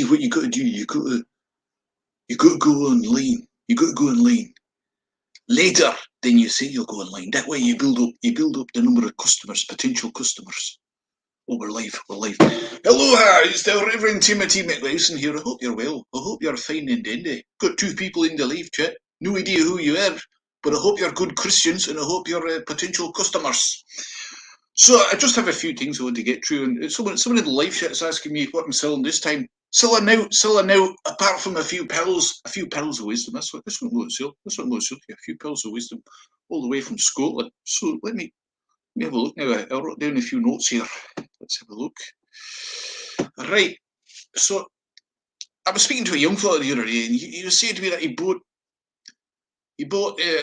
see what you got to do. You got to go online. You got to go online later than you say you'll go online. That way you build up the number of customers, potential customers. Oh, we're live. Hello-ha, it's the Reverend Timothy MCWOWSON here. I hope you're well. I hope you're fine and dandy. Got 2 people in the live chat. No idea who you are, but I hope you're good Christians and I hope you're potential customers. So I just have a few things I want to get through, and someone in the live chat is asking me what I'm selling this time. Selling out. Apart from a few pearls of wisdom. That's what this one going to sell. This one going to sell. A few pearls of wisdom, all the way from Scotland. So let me have a look now. I wrote down a few notes here. Let's have a look. Right. So I was speaking to a young fella the other day, and he was saying to me that he bought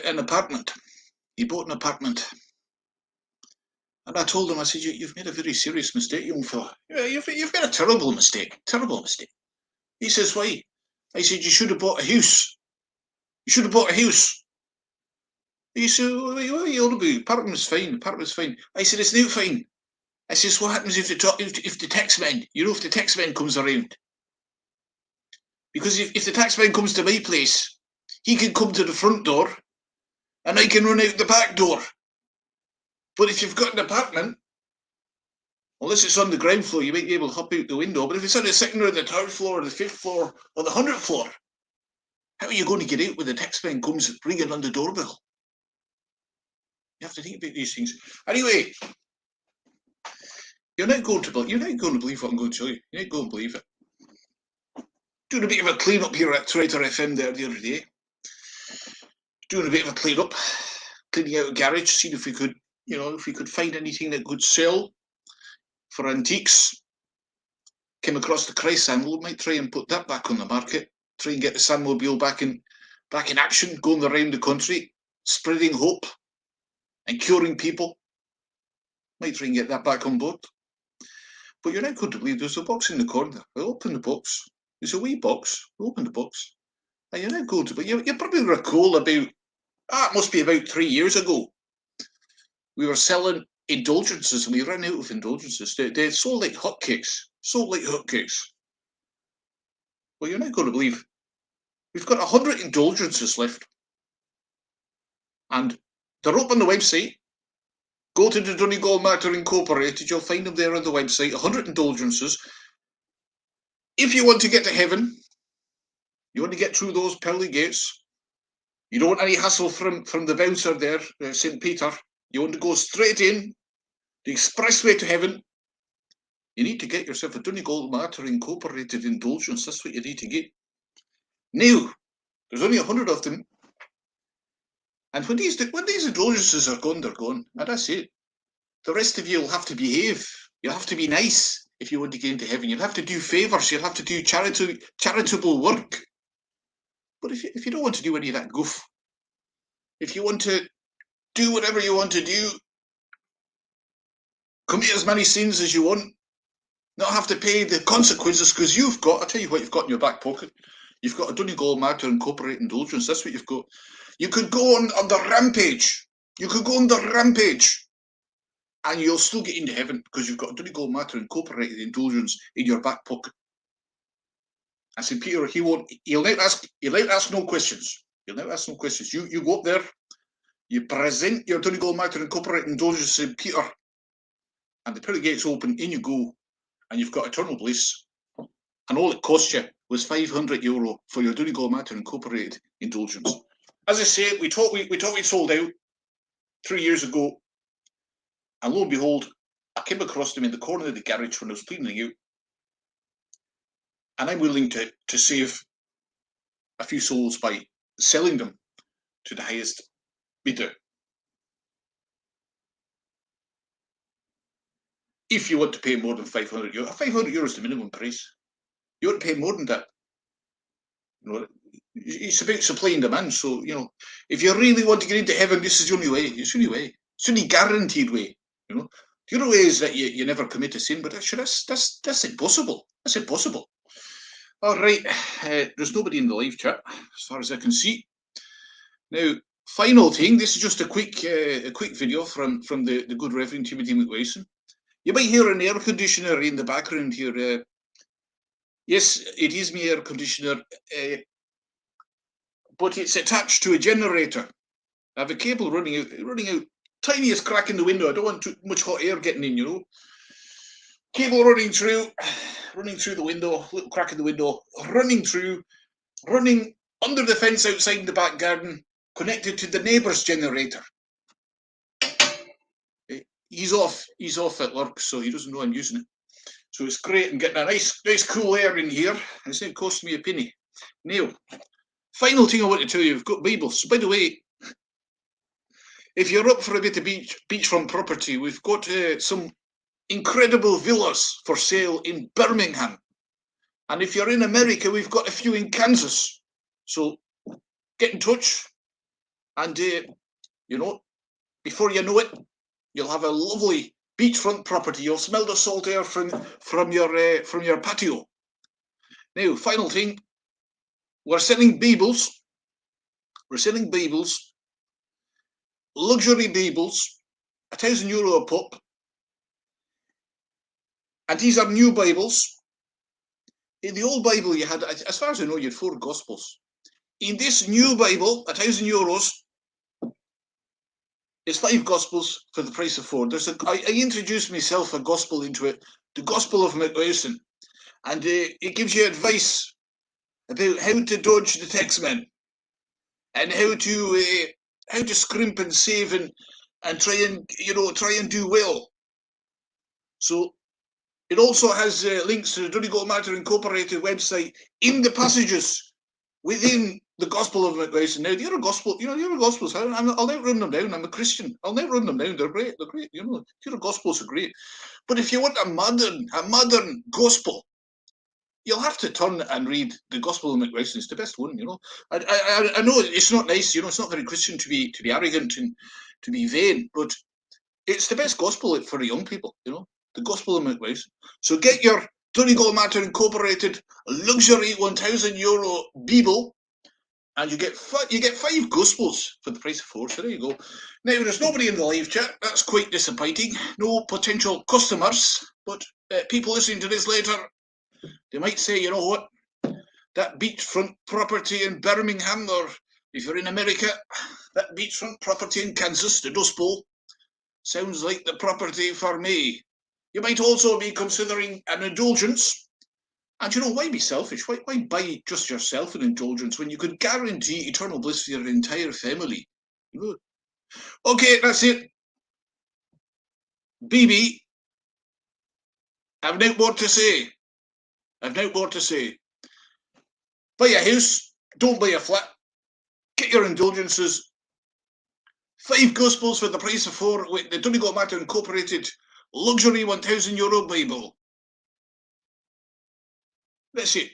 an apartment. He bought an apartment. And I told him, I said, you've made a very serious mistake, young fella. Yeah, you've made a terrible mistake. He says, why? I said, you should have bought a house. He said, what are you on about? Apartment's fine. I said, it's not fine. I says, what happens if the taxman, if the taxman comes around? Because if the taxman comes to my place, he can come to the front door and I can run out the back door. But if you've got an apartment, unless it's on the ground floor, you might be able to hop out the window. But if it's on the 2nd or the 3rd floor, or the 5th floor, or the 100th floor, how are you going to get out when the taxman comes ringing on the doorbell? You have to think about these things. Anyway, you're not going to believe what I'm going to tell you. You're not going to believe it. Doing a bit of a clean up here at Trader FM there the other day. Doing a bit of a clean up, cleaning out a garage, seeing if we could, if we could find anything that could sell for antiques. Came across the Christ sandal. Might try and put that back on the market. Try and get the Sandmobile back in action, going around the country, spreading hope and curing people. Might try and get that back on board. But you're not going to believe there's a box in the corner. I opened the box. It's a wee box. I opened the box. And you're not going to believe. You probably recall about, it must be about 3 years ago. We were selling indulgences and we ran out of indulgences. They sold like hotcakes. Well, you're not going to believe. We've got 100 indulgences left. And they're up on the website. Go to the Donegal Matter Incorporated. You'll find them there on the website. 100 indulgences. If you want to get to heaven, you want to get through those pearly gates, you don't want any hassle from the bouncer there, St. Peter. You want to go straight in, the expressway to heaven. You need to get yourself a Donegal Matter Incorporated indulgence. That's what you need to get. Now, there's only 100 of them. And when these indulgences are gone, they're gone. And that's it. The rest of you will have to behave. You'll have to be nice if you want to get into heaven. You'll have to do favours. You'll have to do charitable work. But if you don't want to do any of that goof, if you want to do whatever you want to do, commit as many sins as you want, not have to pay the consequences, because I'll tell you what you've got in your back pocket. You've got a Donegal Matter Incorporated indulgence. That's what you've got. You could go on the rampage. And you'll still get into heaven because you've got a Donegal Matter Incorporated indulgence in your back pocket. I said, Peter, he'll not ask no questions. He'll not ask no questions. You go up there, you present your Donegal Matter Incorporated indulgence to Peter, and the pearly gates open, in you go, and you've got eternal bliss. And all it cost you was €500 for your Donegal Matter Incorporated indulgence. As I say, we thought we sold out 3 years ago, and lo and behold, I came across them in the corner of the garage when I was cleaning out, and I'm willing to save a few souls by selling them to the highest bidder. If you want to pay more than €500, €500 is the minimum price. You want to pay more than that. It's about supply and demand. So, if you really want to get into heaven, this is the only way. It's the only way. It's the only guaranteed way. The other way is that you never commit a sin, but that's impossible. That's impossible. All right. There's nobody in the live chat, as far as I can see. Now, final thing. This is just a quick video from the Good Reverend Timothy MCWOWSON. You might hear an air conditioner in the background here. Yes, it is my air conditioner, but it's attached to a generator. I have a cable running out, tiniest crack in the window. I don't want too much hot air getting in, you know. Cable running through the window, little crack in the window, running under the fence outside the back garden, connected to the neighbour's generator. He's off at work, so he doesn't know I'm using it. So it's great. I'm getting a nice cool air in here. It's going to cost me a penny. Now, final thing I want to tell you, we've got Bibles. By the way, if you're up for a bit of beachfront property, we've got some incredible villas for sale in Birmingham. And if you're in America, we've got a few in Kansas. So get in touch, and you know, before you know it, you'll have a lovely beachfront property. You'll smell the salt air from your patio. Now, final thing, we're selling Bibles. We're selling Bibles, luxury Bibles, €1,000 a pop. And these are new Bibles. In the old Bible you had, as far as I know, you had 4 Gospels. In this new Bible, €1,000, it's 5 Gospels for the price of 4. I introduced myself a Gospel into it, the Gospel of McWowson, and it gives you advice about how to dodge the taxman and how to scrimp and save and try and do well. So it also has links to the Donegal Matter Incorporated website in the passages within the Gospel of McWowson. Now, the other Gospels, I'll never run them down. I'm a Christian. I'll never run them down. They're great. You know, the other Gospels are great. But if you want a modern Gospel, you'll have to turn and read the Gospel of McWowson. It's the best one, you know. I know it's not nice, you know, it's not very Christian to be arrogant and to be vain, but it's the best Gospel for the young people, you know. The Gospel of McWowson. So get your Donegal Matter Incorporated luxury €1,000 Bible, and you get 5 Gospels for the price of 4. So there you go. Now, there's nobody in the live chat. That's quite disappointing. No potential customers, but people listening to this later, they might say, you know what, that beachfront property in Birmingham, or if you're in America, that beachfront property in Kansas, the Dust Bowl, sounds like the property for me. You might also be considering an indulgence. And you know, why be selfish? Why buy just yourself an indulgence when you could guarantee eternal bliss for your entire family? You know? Okay, that's it. BB, I've no more to say. Buy a house, don't buy a flat. Get your indulgences. 5 Gospels for the price of 4 with the Donegal Matter Incorporated luxury €1,000 Bible. That's it.